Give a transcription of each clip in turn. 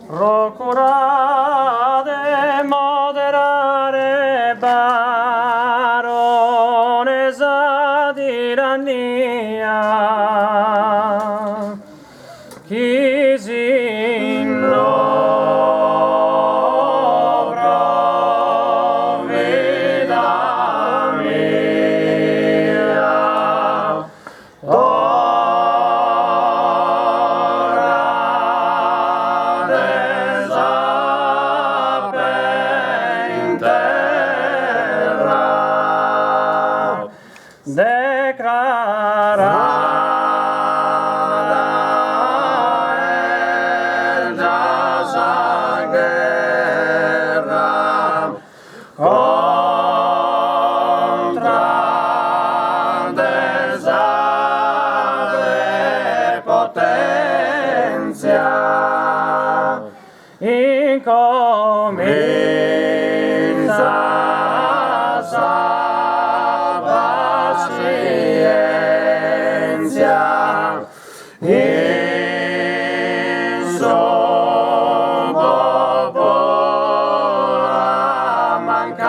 procurate moderare baronesa tirannia, chi si innobra vita mia, declarada esa guerra contra esa potencia incomienza paciencia in suo popolo a mancare.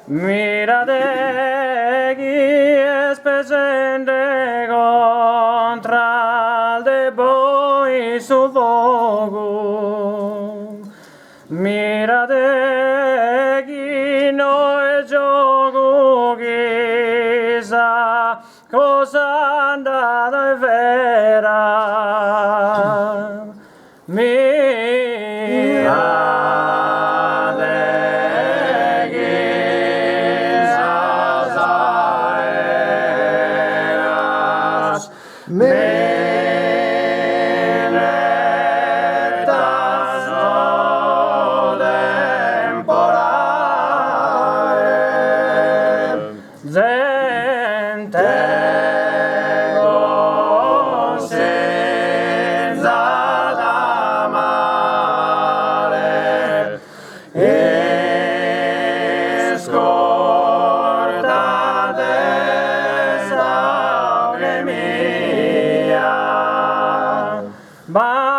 Mirate chi es presente contra el debo y su fuoco. Mirate chi no es gioco chissà cosa andata e vera. Mirate chissà saeras minetas no temporale, gente senza d'amare e scordate sangue mia, baronesa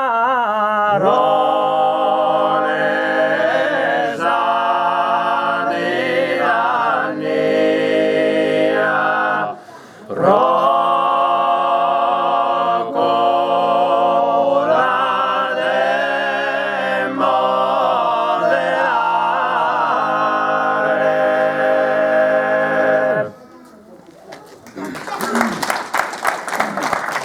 tirannia, procurate moderare.